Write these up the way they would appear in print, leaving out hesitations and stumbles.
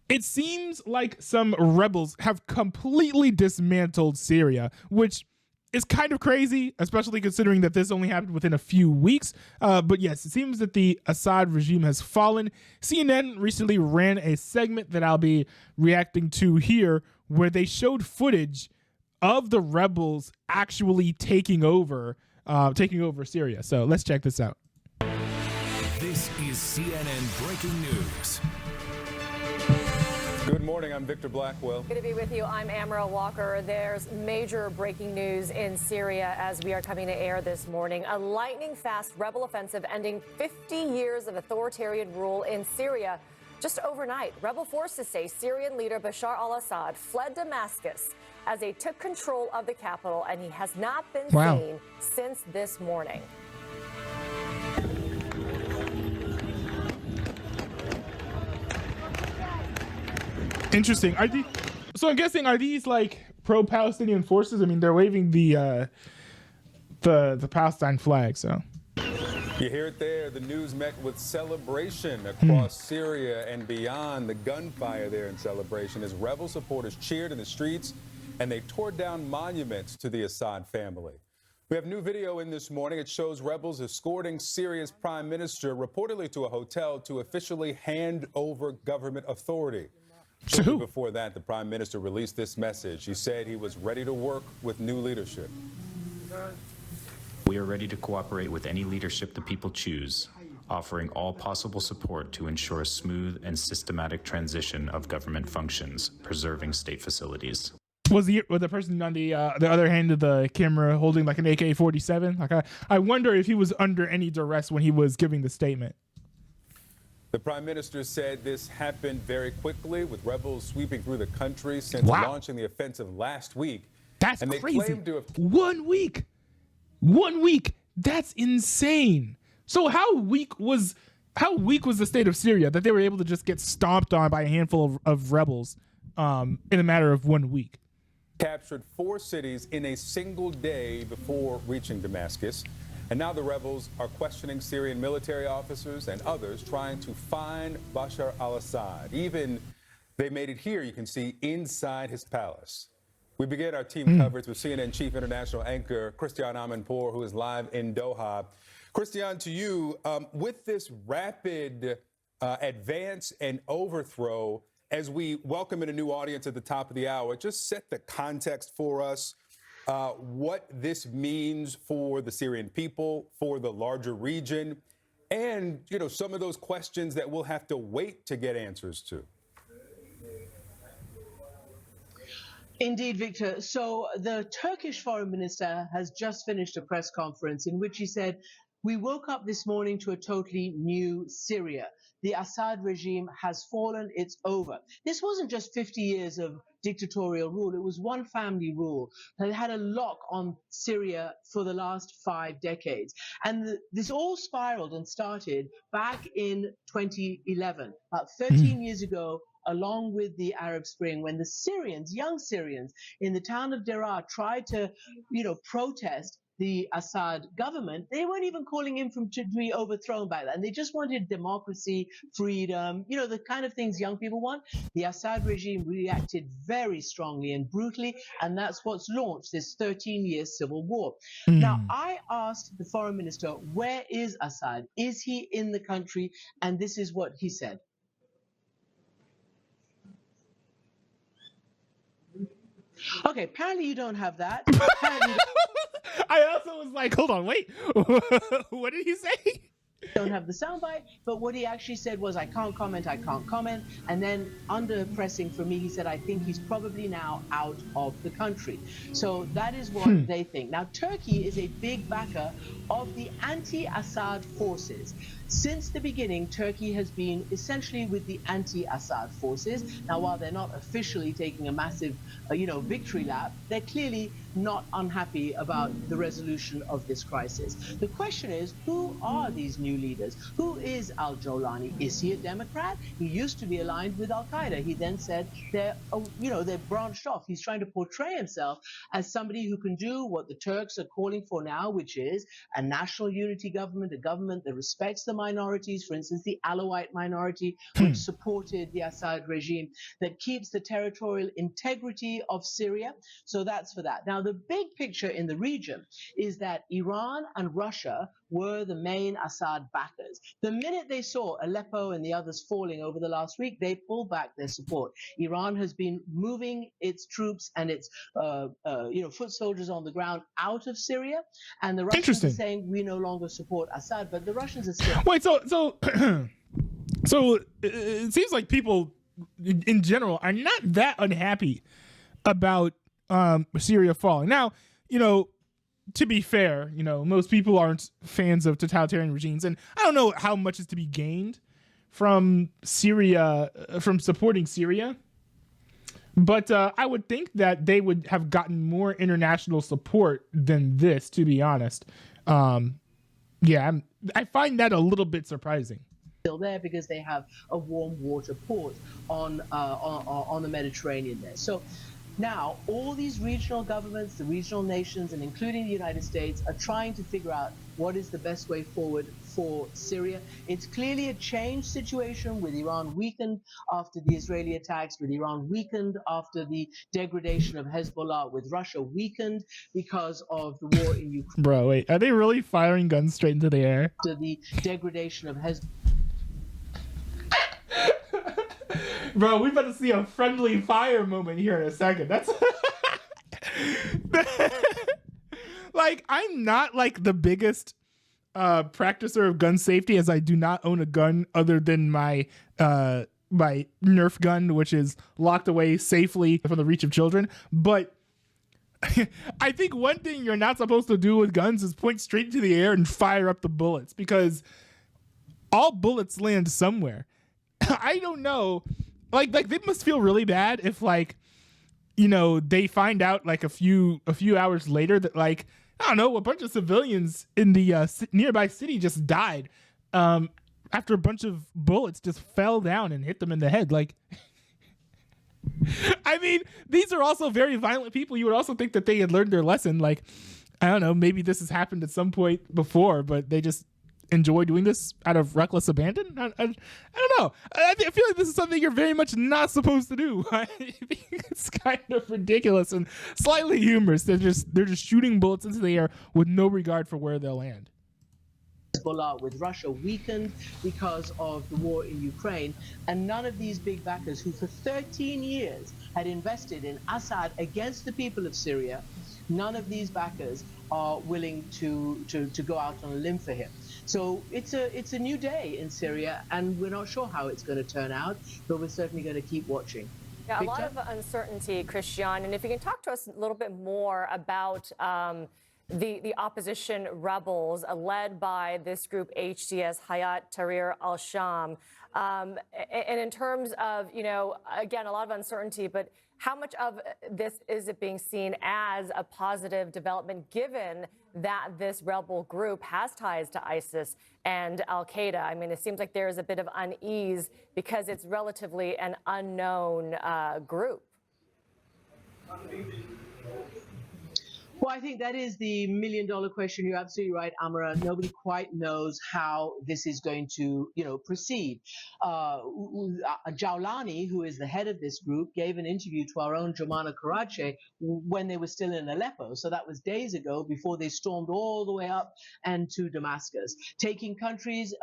It seems like some rebels have completely dismantled Syria, which is kind of crazy, especially considering that this only happened within a few weeks. But yes, it seems that the Assad regime has fallen. CNN recently ran a segment that I'll be reacting to here where they showed footage of the rebels actually taking over Syria. So let's check this out. This is CNN Breaking News. Good morning, I'm Victor Blackwell. Good to be with you. I'm Amara Walker. There's major breaking news in Syria as we are coming to air this morning. A lightning-fast rebel offensive ending 50 years of authoritarian rule in Syria. Just overnight, rebel forces say Syrian leader Bashar al-Assad fled Damascus as they took control of the capital, and he has not been seen since this morning. Interesting. So I'm guessing, are these like pro-Palestinian forces? I mean, they're waving the Palestine flag. So you hear it there. The news met with celebration across Syria and beyond. The gunfire there in celebration as rebel supporters cheered in the streets and they tore down monuments to the Assad family. We have new video in this morning. It shows rebels escorting Syria's prime minister reportedly to a hotel to officially hand over government authority. Shortly before that, the prime minister released this message. He said he was ready to work with new leadership. We are ready to cooperate with any leadership the people choose, offering all possible support to ensure a smooth and systematic transition of government functions, preserving state facilities. Was the person on the other hand of the camera holding like an AK-47? Like I wonder if he was under any duress when he was giving the statement. The prime minister said this happened very quickly, with rebels sweeping through the country since launching the offensive last week. That's and they crazy. claimed to have 1 week. 1 week. That's insane. So how weak was the state of Syria that they were able to just get stomped on by a handful of rebels in a matter of 1 week? Captured 4 cities in a single day before reaching Damascus. And now the rebels are questioning Syrian military officers and others trying to find Bashar al-Assad. Even they made it here, you can see, inside his palace. We begin our team coverage with CNN chief international anchor Christiane Amanpour, who is live in Doha. Christiane, to you, with this rapid advance and overthrow, as we welcome in a new audience at the top of the hour, just set the context for us. What this means for the Syrian people, for the larger region, and, some of those questions that we'll have to wait to get answers to. Indeed, Victor. So the Turkish foreign minister has just finished a press conference in which he said, "We woke up this morning to a totally new Syria. The Assad regime has fallen. It's over." This wasn't just 50 years of dictatorial rule. It was one family rule that had a lock on Syria for the last 5 decades. And this all spiraled and started back in 2011, about 13 years ago, along with the Arab Spring, when the Syrians, young Syrians in the town of Deraa tried to, protest the Assad government. They weren't even calling him to be overthrown by that. And they just wanted democracy, freedom, the kind of things young people want. The Assad regime reacted very strongly and brutally, and that's what's launched this 13-year civil war. Now, I asked the foreign minister, where is Assad? Is he in the country? And this is what he said. Okay, apparently you don't have that. I also was like, hold on, wait. What did he say? Don't have the soundbite, but what he actually said was, I can't comment. And then under pressing for me, he said, I think he's probably now out of the country. So that is what they think. Now, Turkey is a big backer of the anti-Assad forces. Since the beginning, Turkey has been essentially with the anti-Assad forces. Now, while they're not officially taking a massive, victory lap, they're clearly not unhappy about the resolution of this crisis. The question is, who are these new leaders? Who is al-Jawlani? Is he a Democrat? He used to be aligned with al-Qaeda. He then said they're branched off. He's trying to portray himself as somebody who can do what the Turks are calling for now, which is a national unity government, a government that respects the minorities, for instance, the Alawite minority, which supported the Assad regime, that keeps the territorial integrity of Syria. So that's for that. Now, the big picture in the region is that Iran and Russia were the main Assad backers. The minute they saw Aleppo and the others falling over the last week, they pulled back their support. Iran has been moving its troops and its foot soldiers on the ground out of Syria, and the Russians are saying we no longer support Assad, but the Russians are still. Wait, so so it seems like people in general are not that unhappy about Syria falling. Now, to be fair, most people aren't fans of totalitarian regimes, and I don't know how much is to be gained from Syria, from supporting Syria. But I would think that they would have gotten more international support than this, to be honest. I find that a little bit surprising. Still there because they have a warm water port on the Mediterranean there. So now all these regional governments, the regional nations, and including the United States, are trying to figure out what is the best way forward for Syria. It's clearly a changed situation, with Iran weakened after the Israeli attacks, with Iran weakened after the degradation of Hezbollah, with Russia weakened because of the war in Ukraine. Bro, wait, are they really firing guns straight into the air? After the degradation of Hezbollah. Bro, we about to see a friendly fire moment here in a second. That's like, I'm not like the biggest practicer of gun safety, as I do not own a gun other than my my Nerf gun, which is locked away safely from the reach of children. But I think one thing you're not supposed to do with guns is point straight into the air and fire up the bullets, because all bullets land somewhere. I don't know. Like they must feel really bad if, like, they find out like a few hours later that, like, I don't know, a bunch of civilians in the nearby city just died after a bunch of bullets just fell down and hit them in the head. Like, I mean, these are also very violent people. You would also think that they had learned their lesson. Like, I don't know, maybe this has happened at some point before, but they just enjoy doing this out of reckless abandon. I don't know. I feel like this is something you're very much not supposed to do. I think it's kind of ridiculous and slightly humorous. They're just shooting bullets into the air with no regard for where they'll land. Hezbollah, with Russia weakened because of the war in Ukraine, and none of these big backers who for 13 years had invested in Assad against the people of Syria, none of these backers are willing to go out on a limb for him. So it's a new day in Syria, and we're not sure how it's going to turn out, but we're certainly going to keep watching. Yeah, Victor? a lot of uncertainty, Christian. And if you can talk to us a little bit more about the opposition rebels led by this group HTS, Hayat Tahrir al-Sham. And in terms of, again, a lot of uncertainty, but how much of this is it being seen as a positive development, given that this rebel group has ties to ISIS and al-Qaeda? I mean, it seems like there is a bit of unease because it's relatively an unknown group. Well, I think that is the million-dollar question. You're absolutely right, Amara. Nobody quite knows how this is going to, proceed. Jawlani, who is the head of this group, gave an interview to our own Jomana Karache when they were still in Aleppo. So that was days ago, before they stormed all the way up and to Damascus, taking cities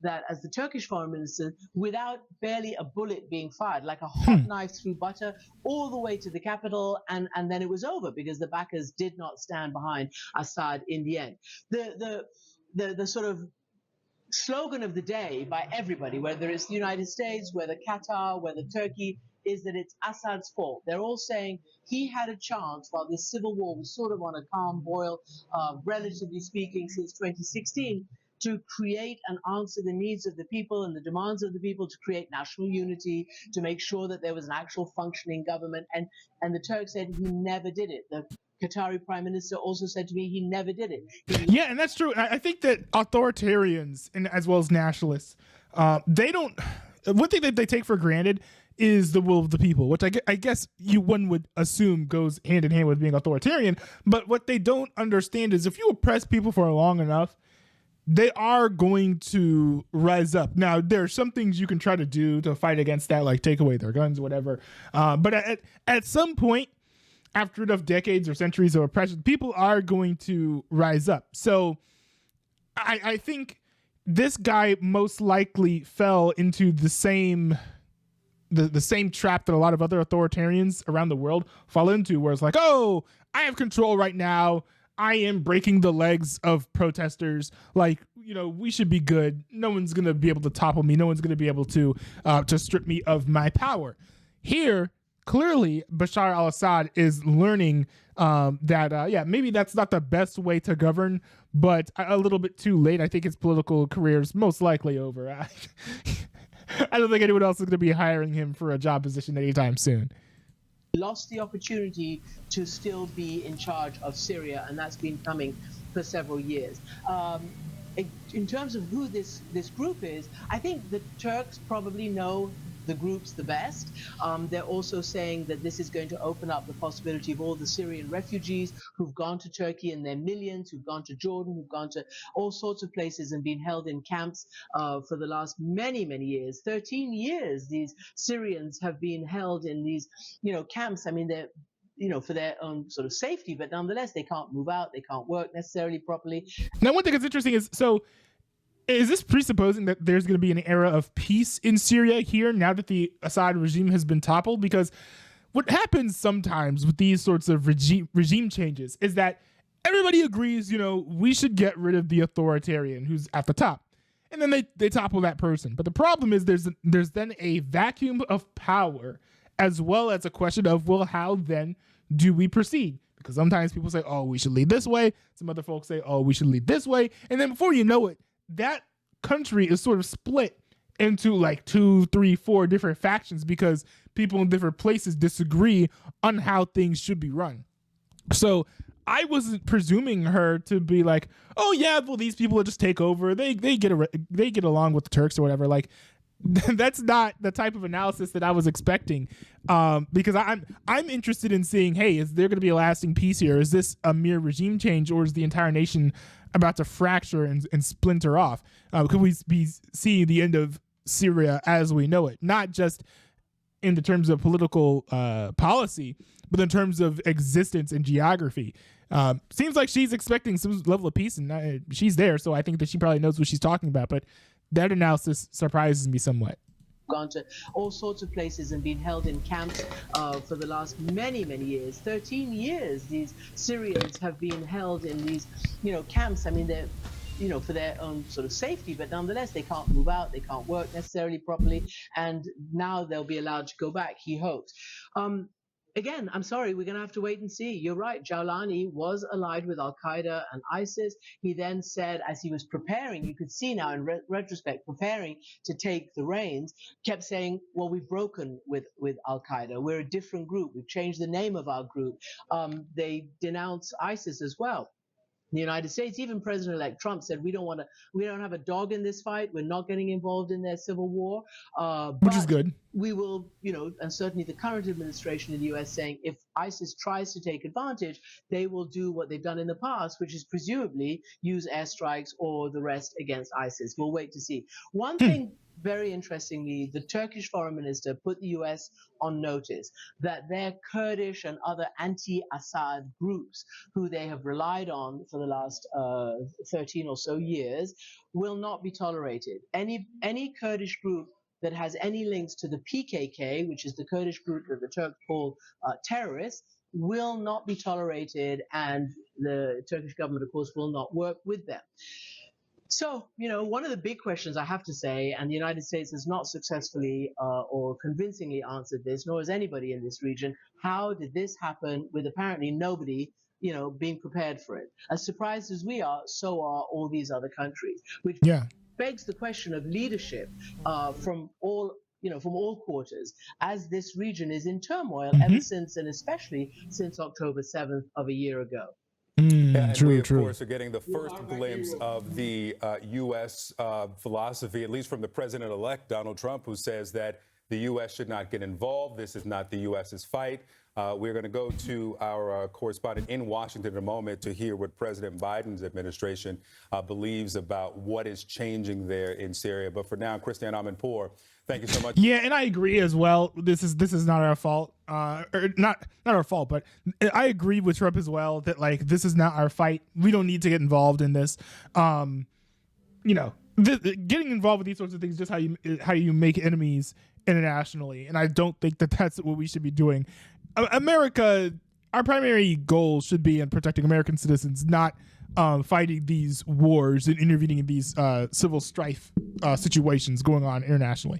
that, as the Turkish foreign minister, without barely a bullet being fired, like a hot knife through butter, all the way to the capital, and then it was over, because the backers did not stand behind Assad in the end. The sort of slogan of the day by everybody, whether it's the United States, whether Qatar, whether Turkey, is that it's Assad's fault. They're all saying he had a chance while this civil war was sort of on a calm boil, relatively speaking, since 2016, to create and answer the needs of the people and the demands of the people, to create national unity, to make sure that there was an actual functioning government. And the Turks said he never did it. The Qatari prime minister also said to me he never did it. Yeah, and that's true. I think that authoritarians, and as well as nationalists, they don't. One thing that they take for granted is the will of the people, which I guess one would assume goes hand in hand with being authoritarian. But what they don't understand is if you oppress people for long enough, they are going to rise up. Now, there are some things you can try to do to fight against that, like take away their guns, whatever. But at some point, after enough decades or centuries of oppression, people are going to rise up. So I think this guy most likely fell into the same trap that a lot of other authoritarians around the world fall into, where it's like, oh, I have control right now. I am breaking the legs of protesters. Like, we should be good. No one's going to be able to topple me. No one's going to be able to strip me of my power. Here, clearly, Bashar al-Assad is learning that, maybe that's not the best way to govern, but a little bit too late. I think his political career is most likely over. I don't think anyone else is going to be hiring him for a job position anytime soon. Lost the opportunity to still be in charge of Syria, and that's been coming for several years. In terms of who this group is, I think the Turks probably know the groups the best. They're also saying that this is going to open up the possibility of all the Syrian refugees who've gone to Turkey, and their millions, who've gone to Jordan, who've gone to all sorts of places and been held in camps for the last many, many years. 13 years these Syrians have been held in these, camps. I mean, they're for their own sort of safety, but nonetheless, they can't move out, they can't work necessarily properly. Now, one thing that's interesting is, is this presupposing that there's going to be an era of peace in Syria here now that the Assad regime has been toppled? Because what happens sometimes with these sorts of regime changes is that everybody agrees, we should get rid of the authoritarian who's at the top. And then they topple that person. But the problem is there's then a vacuum of power, as well as a question of, well, how then do we proceed? Because sometimes people say, oh, we should lead this way. Some other folks say, oh, we should lead this way. And then before you know it, that country is sort of split into like 2, 3, 4 different factions because people in different places disagree on how things should be run. So I wasn't presuming her to be like, oh yeah, well, these people will just take over. They get along with the Turks or whatever. Like, that's not the type of analysis that I was expecting, because I'm interested in seeing, hey, is there going to be a lasting peace here? Is this a mere regime change, or is the entire nation about to fracture and splinter off? Could we be seeing the end of Syria as we know it, not just in the terms of political policy, but in terms of existence and geography? Seems like she's expecting some level of peace, and she's there, so I think that she probably knows what she's talking about, but that analysis surprises me somewhat. Gone to all sorts of places and been held in camps for the last many, many years. 13 years these Syrians have been held in these, camps. I mean, they're, for their own sort of safety, but nonetheless, they can't move out, they can't work necessarily properly, and now they'll be allowed to go back, he hopes. Again, I'm sorry, we're going to have to wait and see. You're right, Jawlani was allied with Al-Qaeda and ISIS. He then said, as he was preparing, you could see now in retrospect, preparing to take the reins, kept saying, well, we've broken with Al-Qaeda. We're a different group. We've changed the name of our group. They denounce ISIS as well. The United States, even President-elect Trump said, we don't have a dog in this fight. We're not getting involved in their civil war. Which is good. We will, and certainly the current administration in the U.S. saying if ISIS tries to take advantage, they will do what they've done in the past, which is presumably use airstrikes or the rest against ISIS. We'll wait to see. One thing, very interestingly, the Turkish foreign minister put the U.S. on notice that their Kurdish and other anti-Assad groups, who they have relied on for the last 13 or so years, will not be tolerated. Any Kurdish group that has any links to the PKK, which is the Kurdish group that the Turks call terrorists, will not be tolerated, and the Turkish government, of course, will not work with them. So, one of the big questions I have to say, and the United States has not successfully or convincingly answered this, nor has anybody in this region, how did this happen with apparently nobody, being prepared for it? As surprised as we are, so are all these other countries, which begs the question of leadership from all quarters, as this region is in turmoil ever since, and especially since October 7th of a year ago. And we, of course, are getting the first glimpse of the U.S. philosophy, at least from the president-elect, Donald Trump, who says that the U.S. should not get involved. This is not the U.S.'s fight. We're going to go to our correspondent in Washington in a moment to hear what President Biden's administration believes about what is changing there in Syria. But for now, Christiane Amanpour, thank you so much. Yeah, and I agree as well. This is not our fault. Or not our fault, but I agree with Trump as well that like this is not our fight. We don't need to get involved in this. Getting involved with these sorts of things is just how you make enemies internationally, and I don't think that that's what we should be doing. America, our primary goal should be in protecting American citizens, not fighting these wars and intervening in these civil strife situations going on internationally.